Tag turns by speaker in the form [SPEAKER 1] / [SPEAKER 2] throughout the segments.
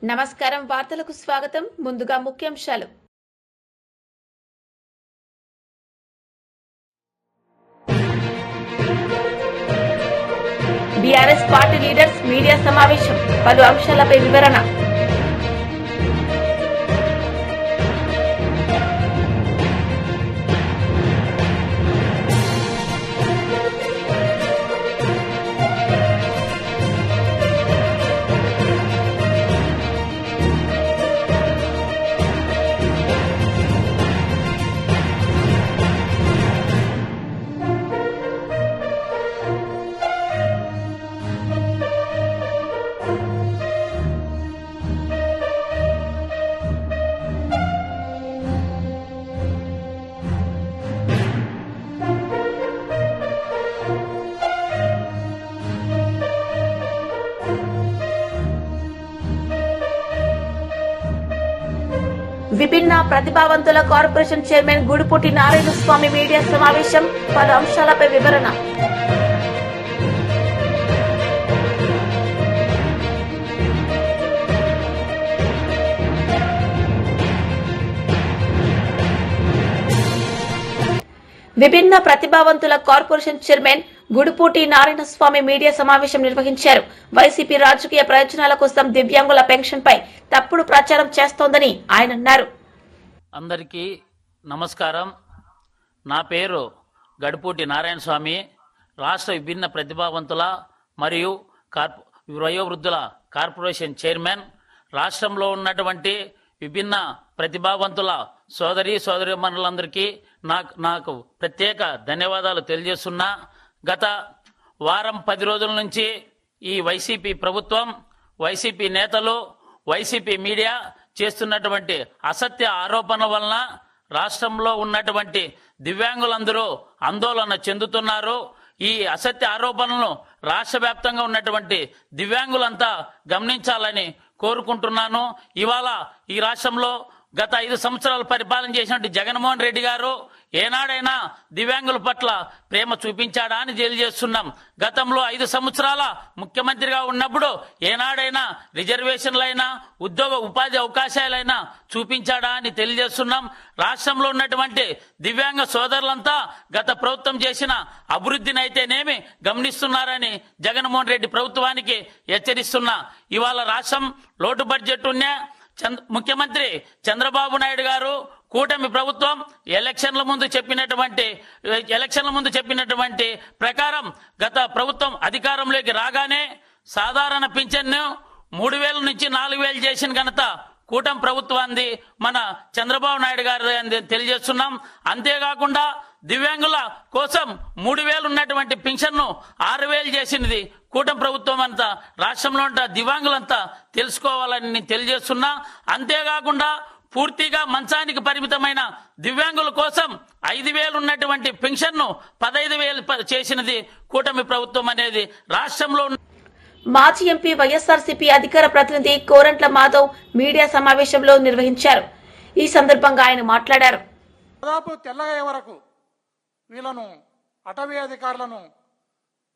[SPEAKER 1] నమస్కారం వార్తలకు స్వాగతం. ముందుగా ముఖ్యాంశాలు. బీఆర్ఎస్ పార్టీ లీడర్స్ మీడియా సమావేశం, పలు అంశాలపై వివరణ. విభిన్న ప్రతిభావంతుల కార్పొరేషన్ చైర్మన్ గుడిపూటి నారాయణ స్వామి మీడియా సమావేశం, పలు అంశాలపై వివరణ. విభిన్న ప్రతిభావంతుల కార్పొరేషన్ చైర్మన్ గుడిపూటి నారాయణ స్వామి మీడియా సమావేశం నిర్వహించారు. వైసీపీ రాజకీయ ప్రయోజనాల కోసం దివ్యాంగుల పెన్షన్ పై తప్పుడు ప్రచారం చేస్తోందని ఆయన అన్నారు.
[SPEAKER 2] అందరికీ నమస్కారం. నా పేరు గడిపూటి నారాయణ స్వామి. రాష్ట్ర విభిన్న ప్రతిభావంతుల మరియు వయోవృద్ధుల కార్పొరేషన్ చైర్మన్. రాష్ట్రంలో ఉన్నటువంటి విభిన్న ప్రతిభావంతుల సోదరీమణులందరికీ నాకు ప్రత్యేక ధన్యవాదాలు తెలియజేస్తున్నా. గత వారం 10 రోజుల నుంచి ఈ వైసీపీ ప్రభుత్వం, వైసీపీ నేతలు, వైసీపీ మీడియా చేస్తున్నటువంటి అసత్య ఆరోపణల వలన రాష్ట్రంలో ఉన్నటువంటి దివ్యాంగులందరూ ఆందోళన చెందుతున్నారు. ఈ అసత్య ఆరోపణలను రాష్ట్ర వ్యాప్తంగా ఉన్నటువంటి దివ్యాంగులంతా గమనించాలని కోరుకుంటున్నాను. ఇవాళ ఈ రాష్ట్రంలో గత 5 సంవత్సరాలు పరిపాలన చేసినటువంటి జగన్మోహన్ రెడ్డి గారు ఏనాడైనా దివ్యాంగుల పట్ల ప్రేమ చూపించాడా అని తెలియజేస్తున్నాం. గతంలో 5 సంవత్సరాల ముఖ్యమంత్రిగా ఉన్నప్పుడు ఏనాడైనా రిజర్వేషన్లైనా ఉపాధి అవకాశాలైనా చూపించాడా అని తెలియజేస్తున్నాం. రాష్ట్రంలో ఉన్నటువంటి దివ్యాంగ సోదరులంతా గత ప్రభుత్వం చేసిన అభివృద్ధిని అయితేనేమి గమనిస్తున్నారని జగన్మోహన్ రెడ్డి ప్రభుత్వానికి హెచ్చరిస్తున్నా. ఇవాళ రాష్ట్రం లోటు బడ్జెట్ ఉన్నా ముఖ్యమంత్రి చంద్రబాబు నాయుడు గారు, కూటమి ప్రభుత్వం ఎలక్షన్ల ముందు చెప్పినటువంటి ప్రకారం గత ప్రభుత్వం అధికారంలోకి రాగానే సాధారణ పింఛన్ను 3,000 నుంచి 4,000 చేసిన ఘనత కూటమి ప్రభుత్వాన్ని మన చంద్రబాబు నాయుడు గారు తెలియజేస్తున్నాం. అంతేకాకుండా దివ్యాంగుల కోసం 3,000 ఉన్నటువంటి పింఛన్ను 6,000 చేసినది కూటమి ప్రభుత్వం అంతా. రాష్ట్రంలో ఉన్న దివ్యాంగులంతా తెలుసుకోవాలని తెలియజేస్తున్నా. అంతేకాకుండా పూర్తిగా మంచానికి పరిమితమైన దివ్యాంగుల కోసం 5,000 ఉన్నటువంటి పెన్షన్ను 15,000 చేసినది కూటమి ప్రభుత్వం అనేది రాష్ట్రంలో.
[SPEAKER 1] మాజీ ఎంపీ వైఎస్ఆర్సీపీ అధికార ప్రతినిధి కోరంట్ల మాధవ్ మీడియా సమావేశంలో నిర్వహించారు. ఈ సందర్భంగా ఆయన మాట్లాడారు.
[SPEAKER 3] దాదాపు తెల్లగయ్యే వరకు వీళ్ళను అటవీ అధికారులను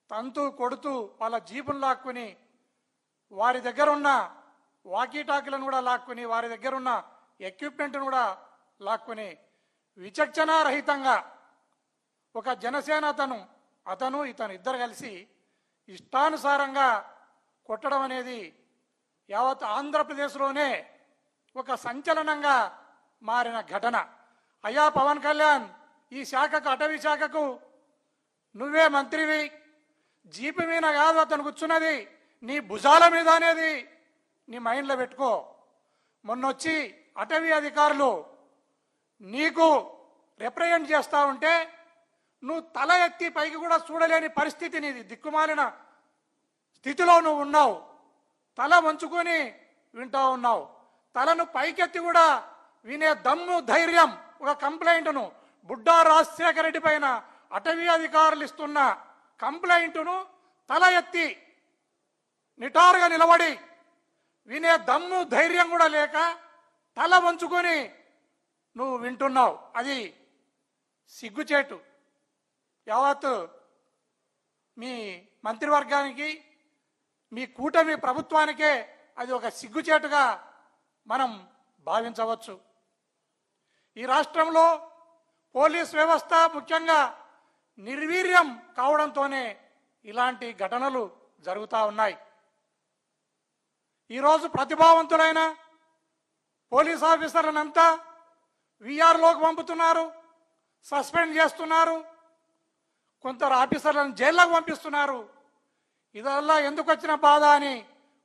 [SPEAKER 3] తంతు కొడుతూ వాళ్ళ జీపును లాక్కుని, వారి దగ్గర ఉన్న వాకీటాకీలను కూడా లాక్కుని, వారి దగ్గర ఉన్న ఎక్విప్మెంట్ను కూడా లాక్కుని విచక్షణారహితంగా ఒక జనసేన అతను ఇతను ఇద్దరు కలిసి ఇష్టానుసారంగా కొట్టడం అనేది యావత్ ఆంధ్రప్రదేశ్లోనే ఒక సంచలనంగా మారిన ఘటన. అయ్యా పవన్ కళ్యాణ్, ఈ శాఖకు, అటవీ శాఖకు నువ్వే మంత్రివి. జీపు మీద కాదు అతను కూర్చున్నది, నీ భుజాల మీద అనేది నీ మైండ్లో పెట్టుకో. మొన్నొచ్చి అటవీ అధికారులు నీకు రిప్రజెంట్ చేస్తూ ఉంటే నువ్వు తల ఎత్తి పైకి కూడా చూడలేని పరిస్థితి, నీది దిక్కుమాలిన స్థితిలో నువ్వు ఉన్నావు. తల వంచుకొని వింటూ ఉన్నావు. తలను పైకెత్తి కూడా వినే దమ్ము, ధైర్యం, ఒక కంప్లైంట్ను బుడ్డా రాజశేఖర రెడ్డి పైన అటవీ అధికారులు ఇస్తున్న కంప్లైంట్ను తల ఎత్తి నిటారుగా నిలబడి వినే దమ్ము, ధైర్యం కూడా లేక తల వంచుకొని నువ్వు వింటున్నావు. అది సిగ్గుచేటు. యావత్ మీ మంత్రివర్గానికి, మీ కూటమి ప్రభుత్వానికే అది ఒక సిగ్గుచేటుగా మనం భావించవచ్చు. ఈ రాష్ట్రంలో పోలీస్ వ్యవస్థ ముఖ్యంగా నిర్వీర్యం కావడంతోనే ఇలాంటి ఘటనలు జరుగుతూ ఉన్నాయి. ఈరోజు ప్రతిభావంతులైన పోలీస్ ఆఫీసర్లనంతా వీఆర్లోకి పంపుతున్నారు, సస్పెండ్ చేస్తున్నారు, కొందరు ఆఫీసర్లను జైల్లోకి పంపిస్తున్నారు. ఇదల్లా ఎందుకు వచ్చిన బాధ అని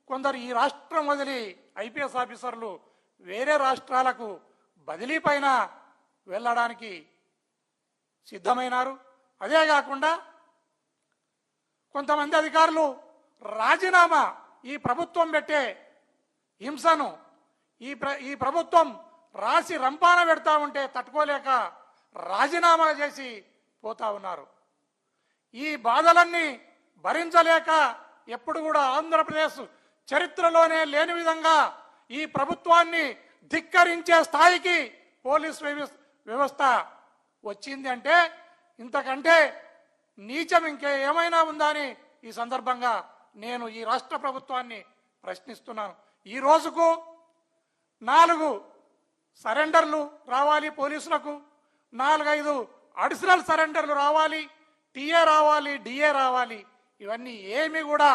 [SPEAKER 3] కొందరు ఈ రాష్ట్రం వదిలి ఐపీఎస్ ఆఫీసర్లు వేరే రాష్ట్రాలకు బదిలీ పైన వెళ్ళడానికి సిద్ధమైనారు. అదే కాకుండా కొంతమంది అధికారులు రాజీనామా, ఈ ప్రభుత్వం పెట్టే హింసను ఈ ప్రభుత్వం రాసి రంపాన పెడతా ఉంటే తట్టుకోలేక రాజీనామా చేసి పోతా ఉన్నారు. ఈ బాధలన్నీ భరించలేక ఎప్పుడు కూడా ఆంధ్రప్రదేశ్ చరిత్రలోనే లేని విధంగా ఈ ప్రభుత్వాన్ని ధిక్కరించే స్థాయికి పోలీస్ వ్యవస్థ వచ్చింది అంటే ఇంతకంటే నీచం ఇంకే ఏమైనా ఉందా అని ఈ సందర్భంగా నేను ఈ రాష్ట్ర ప్రభుత్వాన్ని ప్రశ్నిస్తున్నాను. ఈ రోజుకు 4 సరెండర్లు రావాలి పోలీసులకు, 4-5 అడిషనల్ సరెండర్లు రావాలి, టీఏ రావాలి, డిఏ రావాలి. ఇవన్నీ ఏమి కూడా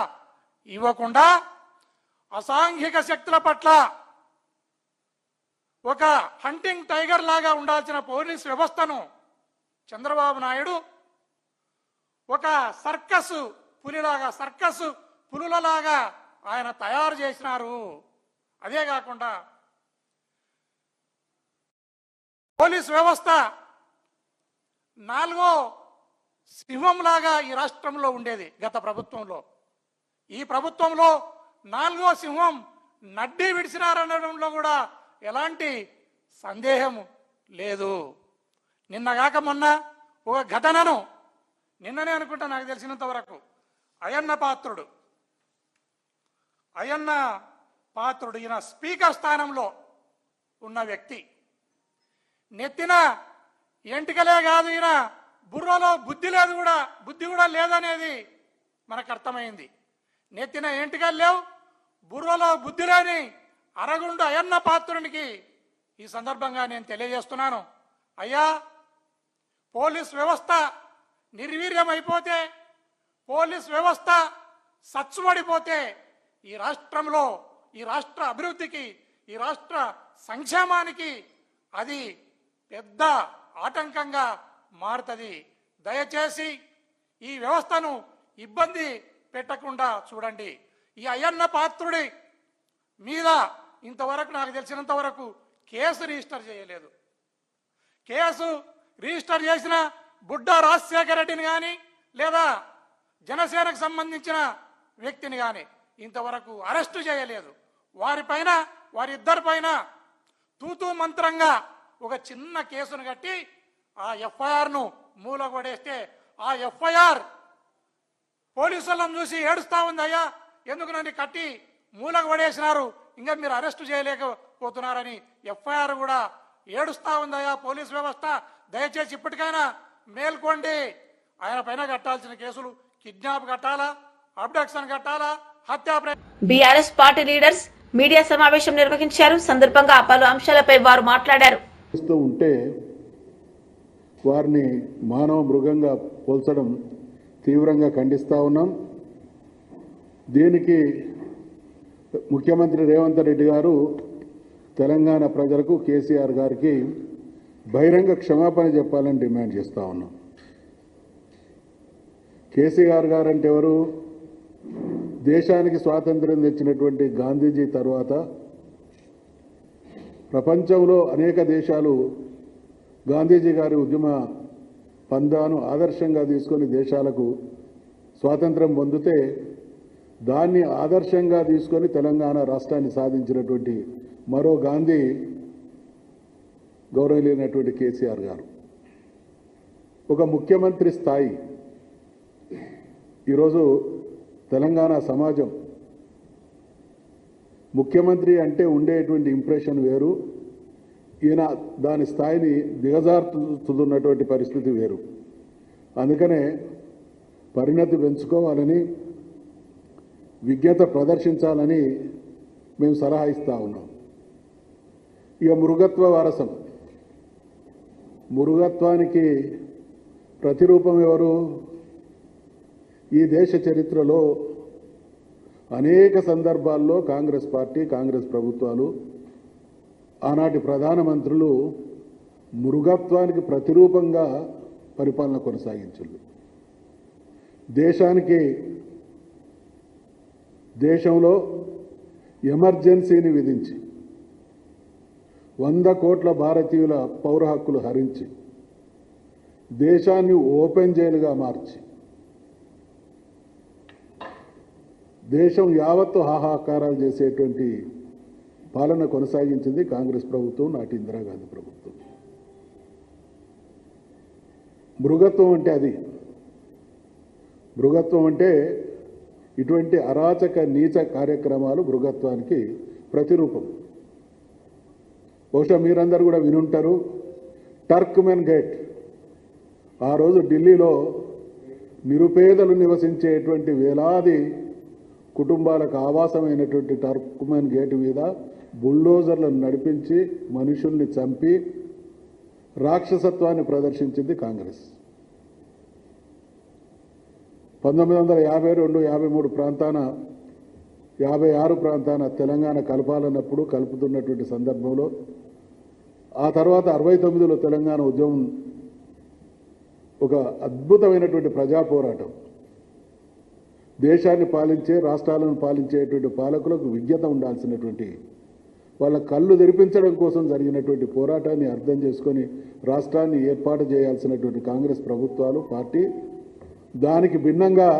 [SPEAKER 3] ఇవ్వకుండా అసాంఘిక శక్తుల పట్ల ఒక హంటింగ్ టైగర్ లాగా ఉండాల్సిన పోలీస్ వ్యవస్థను చంద్రబాబు నాయుడు ఒక సర్కస్ పులులలాగా ఆయన తయారు చేసినారు. అదే కాకుండా పోలీస్ వ్యవస్థ 4వ సింహంలాగా ఈ రాష్ట్రంలో ఉండేది గత ప్రభుత్వంలో. ఈ ప్రభుత్వంలో 4వ సింహం నడ్డి విడిచినారనడంలో కూడా ఎలాంటి సందేహం లేదు. నిన్నగాక మొన్న ఒక ఘటనను, నిన్ననే అనుకుంటా నాకు తెలిసినంత వరకు, అయ్యన్న పాత్రుడు ఈయన స్పీకర్ స్థానంలో ఉన్న వ్యక్తి నెత్తిన ఎంటికలే కాదు, ఈయన బుర్రలో బుద్ధి కూడా లేదనేది మనకు అర్థమైంది. నెత్తిన ఎంటికలు లేవు, బుర్రలో బుద్ధి లేని అరగుండు అయ్యన్న పాత్రునికి ఈ సందర్భంగా నేను తెలియజేస్తున్నాను. అయ్యా, పోలీస్ వ్యవస్థ నిర్వీర్యమైపోతే, పోలీస్ వ్యవస్థ సచ్చుబడిపోతే ఈ రాష్ట్రంలో, ఈ రాష్ట్ర అభివృద్ధికి, ఈ రాష్ట్ర సంక్షేమానికి అది పెద్ద ఆటంకంగా మారుతుంది. దయచేసి ఈ వ్యవస్థను ఇబ్బంది పెట్టకుండా చూడండి. ఈ అయ్యన్న పాత్రుడి మీద ఇంతవరకు నాకు తెలిసినంత వరకు కేసు రిజిస్టర్ చేయలేదు. కేసు రిజిస్టర్ చేసిన బుడ్డా రాజశేఖర రెడ్డిని కానీ లేదా జనసేనకు సంబంధించిన వ్యక్తిని కానీ ఇంతవరకు అరెస్టు చేయలేదు. వారిద్దరిపైన తూతూ మంత్రంగా ఒక చిన్న కేసును కట్టి ఆ ఎఫ్ఐఆర్ను మూలగొడేస్తే ఆ ఎఫ్ఐఆర్ పోలీసులను చూసి ఏడుస్తా ఉంది. అయ్యా, ఎందుకు నన్ను కట్టి మూలగొడేసినారు, ఇంకా మీరు అరెస్టు చేయలేకపోతున్నారని ఎఫ్ఐఆర్ కూడా ఏడుస్తా ఉందయ్యా పోలీస్ వ్యవస్థ. దయచేసి ఇప్పటికైనా మేల్కోండి. ఆయన పైన కట్టాల్సిన కేసులు కిడ్నాప్ కట్టాలా, అబ్డక్షన్ కట్టాలా, హత్యా
[SPEAKER 1] బీఆర్ఎస్ పార్టీ లీడర్స్ మీడియా సమావేశం నిర్వహించారు. సందర్భంగా పలు అంశాలపై వారు మాట్లాడారు.
[SPEAKER 4] ఉంటే వారిని మానవ మృగంగా పోల్చడం తీవ్రంగా ఖండిస్తా ఉన్నాం. దీనికి ముఖ్యమంత్రి రేవంత్ రెడ్డి గారు తెలంగాణ ప్రజలకు, కేసీఆర్ గారికి బహిరంగ క్షమాపణ చెప్పాలని డిమాండ్ చేస్తూ ఉన్నాం. కేసీఆర్ గారు అంటే ఎవరు? దేశానికి స్వాతంత్ర్యం తెచ్చినటువంటి గాంధీజీ తర్వాత ప్రపంచంలో అనేక దేశాలు గాంధీజీ గారి ఉద్యమ పందాను ఆదర్శంగా తీసుకొని దేశాలకు స్వాతంత్రం పొందితే దాన్ని ఆదర్శంగా తీసుకొని తెలంగాణ రాష్ట్రాన్ని సాధించినటువంటి మరో గాంధీ గౌరవనీయులైనటువంటి కేసీఆర్ గారు. ఒక ముఖ్యమంత్రి స్థాయి ఈరోజు తెలంగాణ సమాజం ముఖ్యమంత్రి అంటే ఉండేటువంటి ఇంప్రెషన్ వేరు, ఈయన దాని స్థాయిని దిగజారుతున్నటువంటి పరిస్థితి వేరు. అందుకనే పరిణతి పెంచుకోవాలని, విజ్ఞత ప్రదర్శించాలని మేము సలహా ఇస్తూ ఉన్నాం. ఇక మృగత్వ వారసం, మృగత్వానికి ప్రతిరూపం ఎవరు? ఈ దేశ చరిత్రలో అనేక సందర్భాల్లో కాంగ్రెస్ పార్టీ, కాంగ్రెస్ ప్రభుత్వాలు, ఆనాటి ప్రధానమంత్రులు మృగత్వానికి ప్రతిరూపంగా పరిపాలన కొనసాగించారు. దేశంలో ఎమర్జెన్సీని విధించి 100 కోట్ల భారతీయుల పౌర హక్కులు హరించి దేశాన్ని ఓపెన్ జైలుగా మార్చి దేశం యావత్తు హాహాకారాలు చేసేటువంటి పాలన కొనసాగించింది కాంగ్రెస్ ప్రభుత్వం, నాటి ఇందిరాగాంధీ ప్రభుత్వం. మృగత్వం అంటే అది. మృగత్వం అంటే ఇటువంటి అరాచక నీచ కార్యక్రమాలు మృగత్వానికి ప్రతిరూపం. బహుశా మీరందరూ కూడా వినుంటారు, టర్క్మెన్ గేట్. ఆ రోజు ఢిల్లీలో నిరుపేదలు నివసించేటువంటి వేలాది కుటుంబాలకు ఆవాసమైనటువంటి టర్క్మెన్ గేట్ మీద బుల్డోజర్లను నడిపించి మనుషుల్ని చంపి రాక్షసత్వాన్ని ప్రదర్శించింది కాంగ్రెస్. 1952-53 ప్రాంతాన 56 ప్రాంతాన తెలంగాణ కలపాలన్నప్పుడు కలుపుతున్నటువంటి సందర్భంలో, ఆ తర్వాత 69లో తెలంగాణ ఉద్యమం ఒక అద్భుతమైనటువంటి ప్రజా పోరాటం. దేశాన్ని పాలించే, రాష్ట్రాలను పాలించేటువంటి పాలకులకు విజ్ఞత ఉండాల్సినటువంటి, వాళ్ళ కళ్ళు తెరిపించడం కోసం జరిగినటువంటి పోరాటాన్ని అర్థం చేసుకొని రాష్ట్రాన్ని ఏర్పాటు చేయాల్సినటువంటి కాంగ్రెస్ ప్రభుత్వాలు, పార్టీ దానికి భిన్నంగా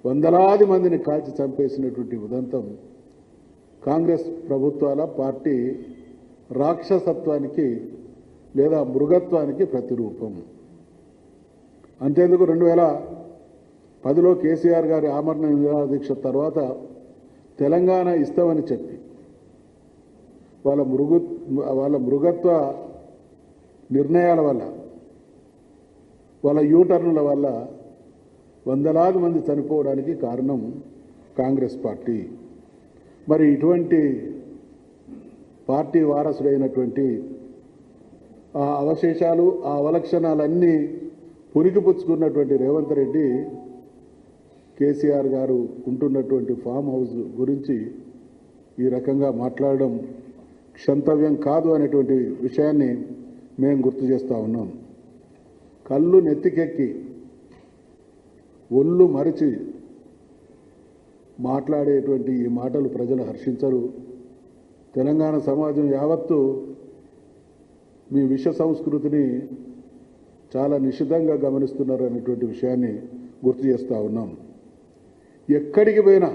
[SPEAKER 4] వందలాది మందిని కాల్చి చంపేసినటువంటి ఉదంతం కాంగ్రెస్ ప్రభుత్వాల, పార్టీ రాక్షసత్వానికి లేదా మృగత్వానికి ప్రతిరూపం. అంతేందుకు 2010లో కేసీఆర్ గారి ఆమరణ నిరాహార దీక్ష తర్వాత తెలంగాణ ఇస్తామని చెప్పి వాళ్ళ మృగత్వ నిర్ణయాల వల్ల, వాళ్ళ యూటర్నుల వల్ల వందలాది మంది చనిపోవడానికి కారణం కాంగ్రెస్ పార్టీ. మరి ఇటువంటి పార్టీ వారసుడైనటువంటి ఆ అవశేషాలు, ఆ అవలక్షణాలన్నీ పురికిపుచ్చుకున్నటువంటి రేవంత్ రెడ్డి కేసీఆర్ గారు ఉంటున్నటువంటి ఫామ్ హౌస్ గురించి ఈ రకంగా మాట్లాడడం క్షంతవ్యం కాదు అనేటువంటి విషయాన్ని మేము గుర్తు చేస్తూ ఉన్నాం. కళ్ళు నెత్తికెక్కి ఒళ్ళు మరిచి మాట్లాడేటువంటి ఈ మాటలు ప్రజలు హర్షించరు. తెలంగాణ సమాజం యావత్తు మీ విష సంస్కృతిని చాలా నిశితంగా గమనిస్తున్నారు అనేటువంటి విషయాన్ని గుర్తు చేస్తూ ఉన్నాం. ఎక్కడికి పోయినా,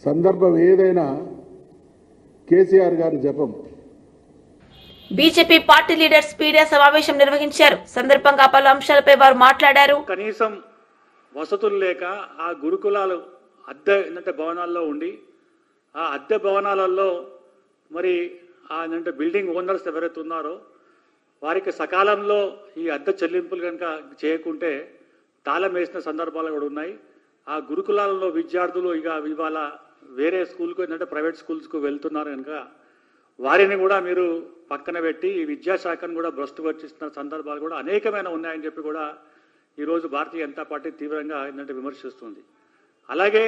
[SPEAKER 4] సందర్భం ఏదైనా కేసీఆర్ గారి జపం.
[SPEAKER 1] బీజేపీ పార్టీ లీడర్స్ మీడియా సమావేశం నిర్వహించారు. సందర్భంగా పలు అంశాలపై వారు మాట్లాడారు.
[SPEAKER 5] కనీసం వసతులు లేక ఆ గురుకులాలు అద్దె భవనాల్లో ఉండి, ఆ అద్దె భవనాలలో మరి ఆ బిల్డింగ్ ఓనర్స్ ఎవరైతే ఉన్నారో వారికి సకాలంలో ఈ అద్దె చెల్లింపులు కనుక చేయకుంటే తాళం వేసిన సందర్భాలు కూడా ఉన్నాయి. ఆ గురుకులాలలో విద్యార్థులు ఇవాళ వేరే స్కూల్కు ప్రైవేట్ స్కూల్స్కు వెళ్తున్నారు కనుక వారిని కూడా మీరు పక్కన పెట్టి ఈ విద్యాశాఖను కూడా భ్రష్టు పట్టిస్తున్న సందర్భాలు కూడా అనేకమైన ఉన్నాయని చెప్పి కూడా ఈరోజు భారతీయ జనతా పార్టీ తీవ్రంగా విమర్శిస్తుంది. అలాగే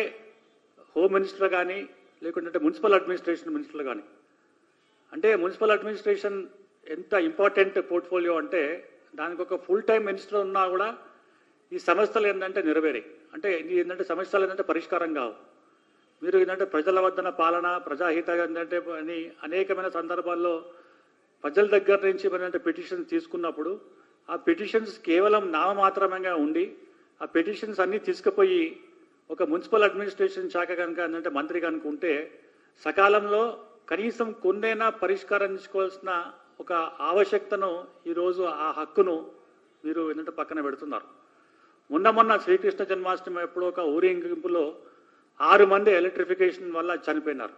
[SPEAKER 5] హోమ్ మినిస్టర్ కానీ, లేకుంటే మున్సిపల్ అడ్మినిస్ట్రేషన్ మినిస్టర్లు కానీ, అంటే మున్సిపల్ అడ్మినిస్ట్రేషన్ ఎంత ఇంపార్టెంట్ పోర్ట్ఫోలియో అంటే దానికి ఒక ఫుల్ టైం మినిస్టర్ ఉన్నా కూడా ఈ సమస్యలు నెరవేరాయి. అంటే సమస్యలు పరిష్కారం కావు. మీరు ప్రజల వద్దన పాలన, ప్రజాహిత అని అనేకమైన సందర్భాల్లో ప్రజల దగ్గర నుంచి పిటిషన్స్ తీసుకున్నప్పుడు ఆ పిటిషన్స్ కేవలం నామమాత్రమంగా ఉండి ఆ పిటిషన్స్ అన్నీ తీసుకుపోయి ఒక మున్సిపల్ అడ్మినిస్ట్రేషన్ శాఖ కనుక మంత్రి కనుక ఉంటే సకాలంలో కనీసం కొన్నైనా పరిష్కరించుకోవాల్సిన ఒక ఆవశ్యకతను ఈరోజు ఆ హక్కును మీరు పక్కన పెడుతున్నారు. మొన్న శ్రీకృష్ణ జన్మాష్టమి ఎప్పుడో ఒక ఊరేగింపులో 6 మంది ఎలక్ట్రిఫికేషన్ వల్ల చనిపోయినారు.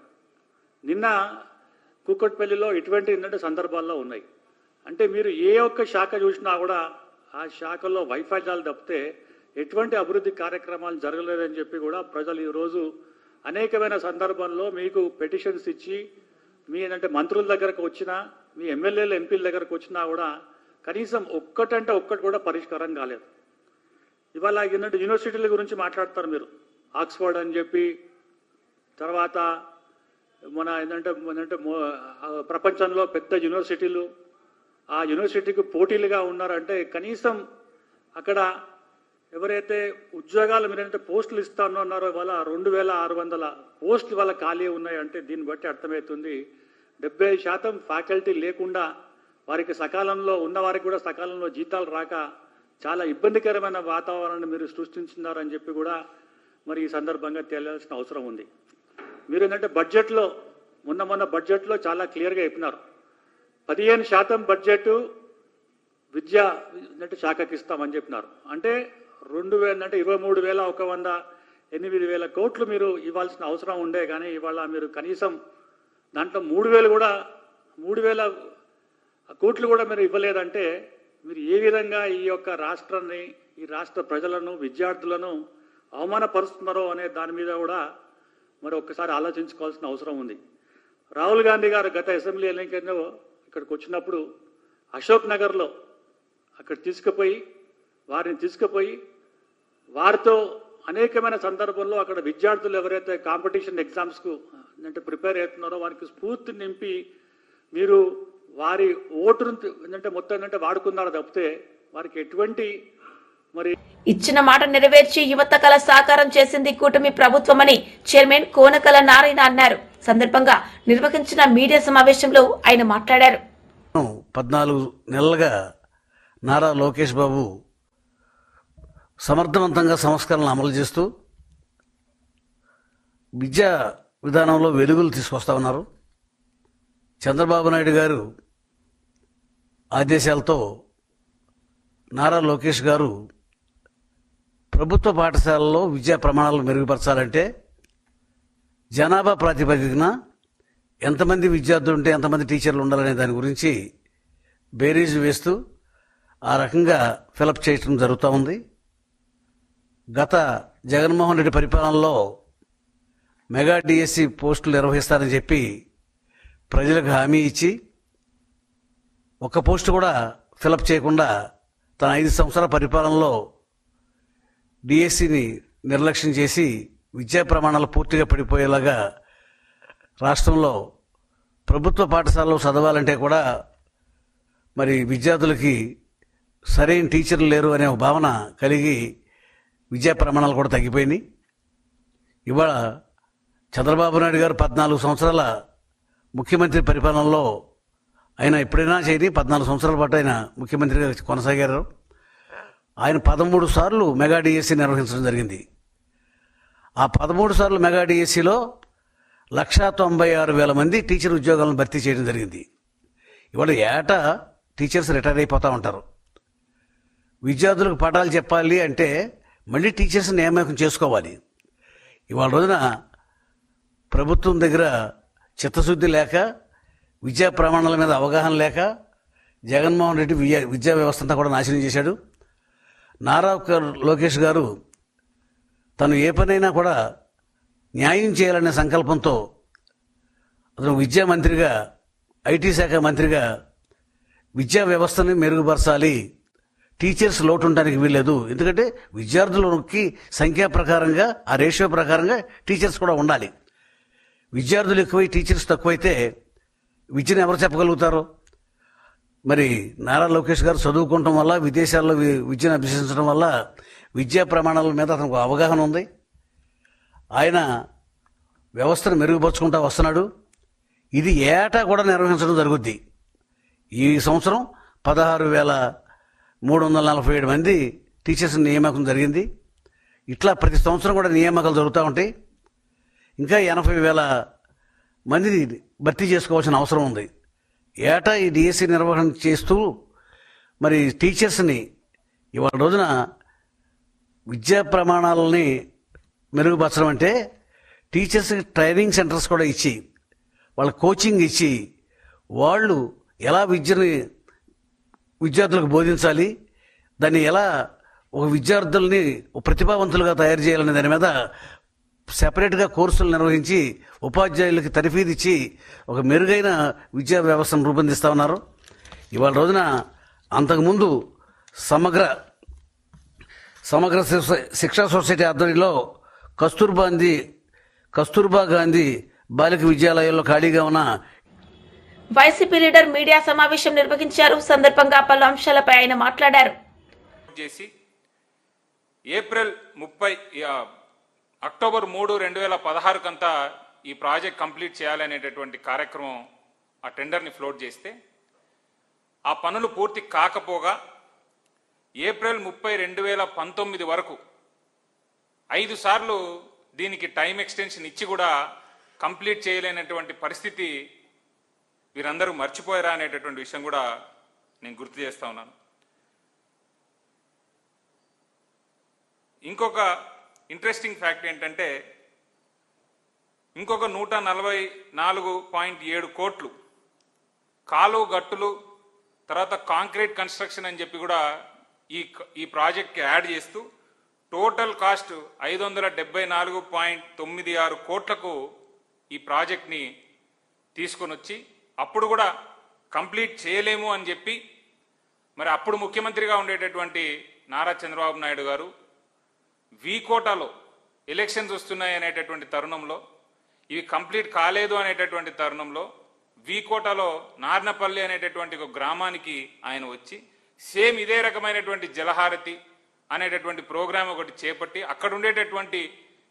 [SPEAKER 5] నిన్న కూకట్పల్లిలో ఇటువంటి సందర్భాల్లో ఉన్నాయి. అంటే మీరు ఏ ఒక్క శాఖ చూసినా కూడా ఆ శాఖలో వైఫల్యాలు తప్పితే ఎటువంటి అభివృద్ధి కార్యక్రమాలు జరగలేదని చెప్పి కూడా ప్రజలు ఈరోజు అనేకమైన సందర్భంలో మీకు పెటిషన్స్ ఇచ్చి మీ ఏంటంటే మంత్రుల దగ్గరకు వచ్చినా మీ ఎమ్మెల్యేలు ఎంపీల దగ్గరకు వచ్చినా కూడా కనీసం ఒక్కటి కూడా పరిష్కారం కాలేదు. ఇవాళ ఏంటంటే యూనివర్సిటీల గురించి మాట్లాడతారు మీరు, ఆక్స్ఫర్డ్ అని చెప్పి, తర్వాత మన ఏంటంటే ప్రపంచంలో పెద్ద యూనివర్సిటీలు, ఆ యూనివర్సిటీకి పోటీలుగా ఉన్నారంటే కనీసం అక్కడ ఎవరైతే ఉద్యోగాలు మీరైతే పోస్టులు ఇస్తాను అన్నారో ఇవాళ 2600 పోస్టులు వాళ్ళ ఖాళీ ఉన్నాయంటే దీన్ని బట్టి అర్థమవుతుంది 70% ఫ్యాకల్టీ లేకుండా వారికి సకాలంలో ఉన్నవారికి కూడా సకాలంలో జీతాలు రాక చాలా ఇబ్బందికరమైన వాతావరణాన్ని మీరు సృష్టించున్నారని చెప్పి కూడా మరి ఈ సందర్భంగా తెలియాల్సిన అవసరం ఉంది. మీరు ఏంటంటే బడ్జెట్లో మొన్న బడ్జెట్లో చాలా క్లియర్గా చెప్పినారు, 15% బడ్జెట్ విద్యా శాఖకి ఇస్తామని చెప్పినారు. అంటే 23,108 కోట్లు మీరు ఇవ్వాల్సిన అవసరం ఉండే, కానీ ఇవాళ మీరు కనీసం దాంట్లో 3,000 కోట్లు కూడా మీరు ఇవ్వలేదంటే మీరు ఏ విధంగా ఈ యొక్క రాష్ట్రాన్ని, ఈ రాష్ట్ర ప్రజలను, విద్యార్థులను అవమానపరుస్తున్నారో అనే దాని మీద కూడా మరి ఒక్కసారి ఆలోచించుకోవాల్సిన అవసరం ఉంది. రాహుల్ గాంధీ గారు గత అసెంబ్లీ ఎన్నికల్లో ఇక్కడికి వచ్చినప్పుడు అశోక్ నగర్లో అక్కడ వారిని తీసుకుపోయి వారితో అనేకమైన సందర్భంలో అక్కడ విద్యార్థులు ఎవరైతే కాంపిటీషన్ ఎగ్జామ్స్కు అంటే ప్రిపేర్ అవుతున్నారో వారికి స్ఫూర్తి నింపి మీరు వారి ఓటును మొత్తం వాడుకున్నారు తప్పితే వారికి ఎటువంటి మరి
[SPEAKER 1] ఇచ్చిన మాట నెరవేర్చి యువత కళ సాకారం చేసింది కూటమి ప్రభుత్వమని చైర్మన్ కోనకల నారాయణ అన్నారు. సందర్భంగా నిర్వహించిన మీడియా సమావేశంలో ఆయన మాట్లాడారు.
[SPEAKER 6] 14 నెలలుగా నారా లోకేష్ బాబు సమర్థవంతంగా సంస్కరణలు అమలు చేస్తూ విద్యా విధానంలో వెలుగులు తీసుకొస్తా ఉన్నారు. చంద్రబాబు నాయుడు గారు ఆదేశాలతో నారా లోకేష్ గారు ప్రభుత్వ పాఠశాలల్లో విద్యా ప్రమాణాలను మెరుగుపరచాలంటే జనాభా ప్రాతిపదికన ఎంతమంది విద్యార్థులు ఉంటే ఎంతమంది టీచర్లు ఉండాలనే దాని గురించి బేరీజు వేస్తూ ఆ రకంగా ఫిలప్ చేయటం జరుగుతూ ఉంది. గత జగన్మోహన్ రెడ్డి పరిపాలనలో మెగా డిఎస్సి పోస్టులు నిర్వహిస్తారని చెప్పి ప్రజలకు హామీ ఇచ్చి ఒక్క పోస్టు కూడా ఫిలప్ చేయకుండా తన 5 సంవత్సరాల పరిపాలనలో డిఎస్సిని నిర్లక్ష్యం చేసి విద్యా ప్రమాణాలు పూర్తిగా పడిపోయేలాగా రాష్ట్రంలో ప్రభుత్వ పాఠశాలలో చదవాలంటే కూడా మరి విద్యార్థులకి సరైన టీచర్లు లేరు అనే ఒక భావన కలిగి విద్యా ప్రమాణాలు కూడా తగ్గిపోయినాయి. ఇవాళ చంద్రబాబు నాయుడు గారు 14 సంవత్సరాల ముఖ్యమంత్రి పరిపాలనలో ఆయన ఎప్పుడైనా చేయని 14 సంవత్సరాల పాటు ఆయన ముఖ్యమంత్రిగా కొనసాగారు. ఆయన 13 సార్లు మెగా డిఎస్సి నిర్వహించడం జరిగింది. ఆ 13 సార్లు మెగా డిఎస్సిలో 196,000 మంది టీచర్ ఉద్యోగాలను భర్తీ చేయడం జరిగింది. ఇవాళ ఏటా టీచర్స్ రిటైర్ అయిపోతూ ఉంటారు. విద్యార్థులకు పాఠాలు చెప్పాలి అంటే మళ్ళీ టీచర్స్ నియామకం చేసుకోవాలి. ఇవాళ రోజున ప్రభుత్వం దగ్గర చిత్తశుద్ధి లేక, విద్యా ప్రమాణాల మీద అవగాహన లేక జగన్మోహన్ రెడ్డి విద్యా వ్యవస్థ అంతా కూడా నాశనం చేశాడు. నారా లోకేష్ గారు తను ఏ పనైనా కూడా న్యాయం చేయాలనే సంకల్పంతో అతను విద్యా మంత్రిగా, ఐటీ శాఖ మంత్రిగా విద్యా వ్యవస్థని మెరుగుపరచాలి, టీచర్స్ లోటు ఉండడానికి వీల్లేదు. ఎందుకంటే విద్యార్థులకి సంఖ్యా ప్రకారంగా, ఆ రేషియో ప్రకారంగా టీచర్స్ కూడా ఉండాలి. విద్యార్థులు ఎక్కువై టీచర్స్ తక్కువైతే విద్యను ఎవరు చెప్పగలుగుతారు? మరి నారా లోకేష్ గారు చదువుకోవటం వల్ల, విదేశాల్లో విద్యను అభ్యసించడం వల్ల విద్యా ప్రమాణాల మీద అతనికి అవగాహన ఉంది. ఆయన వ్యవస్థను మెరుగుపరుచుకుంటూ వస్తున్నాడు. ఇది ఏటా కూడా నిర్వహించడం జరుగుద్ది. ఈ సంవత్సరం 16,347 మంది టీచర్స్ నియామకం జరిగింది. ఇట్లా ప్రతి సంవత్సరం కూడా నియామకాలు జరుగుతూ ఉంటాయి. ఇంకా 80,000 మందిని భర్తీ చేసుకోవాల్సిన అవసరం ఉంది. ఏటా ఈ డిఎస్సి నిర్వహణ చేస్తూ మరి టీచర్స్ని ఇవాళ రోజున విద్యా ప్రమాణాలని మెరుగుపరచడం అంటే టీచర్స్కి ట్రైనింగ్ సెంటర్స్ కూడా ఇచ్చి, వాళ్ళ కోచింగ్ ఇచ్చి, వాళ్ళు ఎలా విద్యార్థులకు బోధించాలి, దాన్ని ఎలా ఒక విద్యార్థుల్ని ప్రతిభావంతులుగా తయారు చేయాలనే దాని మీద సెపరేట్గా కోర్సులు నిర్వహించి ఉపాధ్యాయులకి తర్ఫీదు ఇచ్చి ఒక మెరుగైన విద్యా వ్యవస్థను రూపొందిస్తూ ఉన్నారు. ఇవాళ రోజున అంతకుముందు సమగ్ర శిక్షా సొసైటీ ఆధ్వర్యంలో కస్తూర్బా గాంధీ బాలిక విద్యాలయాల్లో ఖాళీగా ఉన్న
[SPEAKER 1] వైసీపీ లీడర్ మీడియా సమావేశం నిర్వహించారు. సందర్భంగా పలు అంశాలపై ఆయన మాట్లాడారు.
[SPEAKER 7] చేసి ఏప్రిల్ 30 అక్టోబర్ 3, 2016 కంతా ఈ ప్రాజెక్ట్ కంప్లీట్ చేయాలనేటటువంటి కార్యక్రమం ఆ టెండర్ని ఫ్లోట్ చేస్తే ఆ పనులు పూర్తి కాకపోగా ఏప్రిల్ 30, 2019 వరకు 5 సార్లు దీనికి టైం ఎక్స్టెన్షన్ ఇచ్చి కూడా కంప్లీట్ చేయలేనటువంటి పరిస్థితి వీరందరూ మర్చిపోయారా అనేటటువంటి విషయం కూడా నేను గుర్తు చేస్తా ఉన్నాను. ఇంకొక ఇంట్రెస్టింగ్ ఫ్యాక్ట్ ఏంటంటే ఇంకొక 144.7 కోట్లు కాలువ గట్టులు తర్వాత కాంక్రీట్ కన్స్ట్రక్షన్ అని చెప్పి కూడా ఈ ప్రాజెక్ట్కి యాడ్ చేస్తూ టోటల్ కాస్ట్ 574.96 కోట్లకు ఈ ప్రాజెక్ట్ని తీసుకొని వచ్చి అప్పుడు కూడా కంప్లీట్ చేయలేము అని చెప్పి మరి అప్పుడు ముఖ్యమంత్రిగా ఉండేటటువంటి నారా చంద్రబాబు నాయుడు గారు వీకోటాలో ఎలక్షన్స్ వస్తున్నాయి అనేటటువంటి తరుణంలో ఇవి కంప్లీట్ కాలేదు అనేటటువంటి తరుణంలో వీకోటాలో నార్నపల్లి అనేటటువంటి ఒక గ్రామానికి ఆయన వచ్చి సేమ్ ఇదే రకమైనటువంటి జలహారతి అనేటటువంటి ప్రోగ్రాం ఒకటి చేపట్టి అక్కడ ఉండేటటువంటి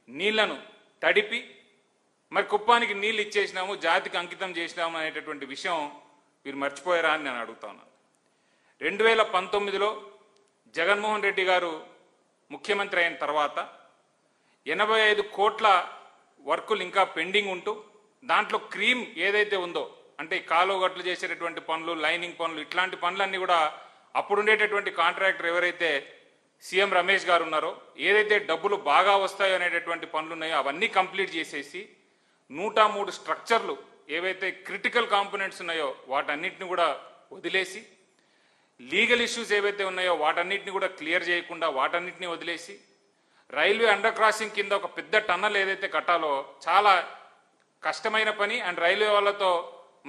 [SPEAKER 7] నీళ్లను తడిపి మరి కుప్పానికి నీళ్ళు ఇచ్చేసినాము, జాతికి అంకితం చేసినాము అనేటటువంటి విషయం వీరు మర్చిపోయారా అని నేను అడుగుతాను. 2019లో జగన్మోహన్ రెడ్డి గారు ముఖ్యమంత్రి అయిన తర్వాత 85 కోట్ల వర్కులు ఇంకా పెండింగ్ ఉంటూ దాంట్లో క్రీమ్ ఏదైతే ఉందో అంటే కాలువ గట్లు చేసేటటువంటి పనులు, లైనింగ్ పనులు, ఇట్లాంటి పనులన్నీ కూడా అప్పుడుండేటటువంటి కాంట్రాక్టర్ ఎవరైతే సీఎం రమేష్ గారు ఉన్నారో ఏదైతే డబ్బులు బాగా వస్తాయో అనేటటువంటి పనులు ఉన్నాయో అవన్నీ కంప్లీట్ చేసేసి 103 స్ట్రక్చర్లు ఏవైతే క్రిటికల్ కాంపోనెంట్స్ ఉన్నాయో వాటన్నిటిని కూడా వదిలేసి లీగల్ ఇష్యూస్ ఏవైతే ఉన్నాయో వాటన్నిటిని కూడా క్లియర్ చేయకుండా వాటన్నిటిని వదిలేసి రైల్వే అండర్ క్రాసింగ్ కింద ఒక పెద్ద టన్నల్ ఏదైతే కట్టాలో చాలా కష్టమైన పని అండ్ రైల్వే వాళ్ళతో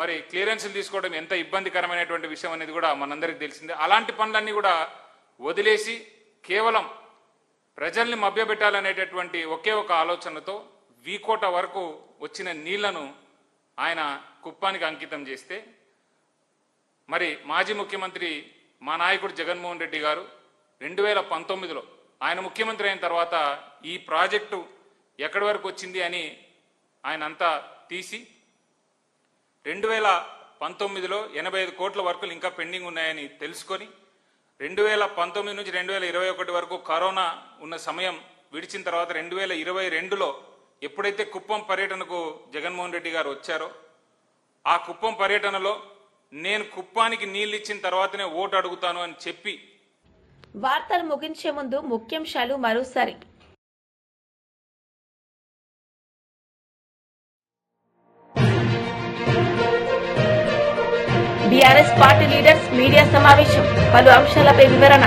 [SPEAKER 7] మరి క్లియరెన్స్లు తీసుకోవడం ఎంత ఇబ్బందికరమైనటువంటి విషయం అనేది కూడా మనందరికీ తెలిసిందే. అలాంటి పనులన్నీ కూడా వదిలేసి కేవలం ప్రజల్ని మభ్యపెట్టాలనేటటువంటి ఒకే ఒక ఆలోచనతో వీకోట వరకు వచ్చిన నీళ్లను ఆయన కుప్పానికి అంకితం చేస్తే మరి మాజీ ముఖ్యమంత్రి మా నాయకుడు జగన్మోహన్ రెడ్డి గారు 2019లో ఆయన ముఖ్యమంత్రి అయిన తర్వాత ఈ ప్రాజెక్టు ఎక్కడి వరకు వచ్చింది అని ఆయన అంతా తీసి 2019లో 85 కోట్ల వర్కులు ఇంకా పెండింగ్ ఉన్నాయని తెలుసుకొని 2019 నుంచి 2021 వరకు కరోనా ఉన్న సమయం విడిచిన తర్వాత 2022లో ఎప్పుడైతే కుప్పం పర్యటనకు జగన్మోహన్ రెడ్డి గారు వచ్చారో ఆ కుప్పం పర్యటనలో నేను కుప్పానికి నీళ్ళు ఇచ్చిన తర్వాతనే ఓటు అడుగుతాను అని చెప్పి
[SPEAKER 1] వార్తలు ముగించే ముందు ముఖ్యాంశాలు మరోసారి. బీఆర్ఎస్ పార్టీ లీడర్స్ మీడియా సమావేశం, పలు అంశాలపై వివరణ.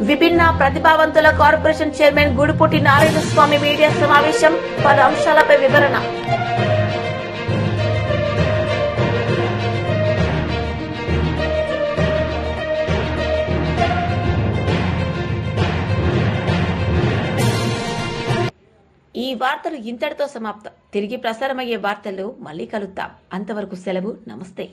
[SPEAKER 1] విభిన్న ప్రతిభావంతుల కార్పొరేషన్ చైర్మన్ గుడిపూటి నారాయణ స్వామి మీడియా సమావేశం, పలు అంశాలపై వివరణ. ఈ వార్తలు ఇంతటితో సమాప్తం. తిరిగి ప్రసారమయ్యే వార్తల్లో మళ్ళీ కలుద్దాం. అంతవరకు సెలవు. నమస్తే.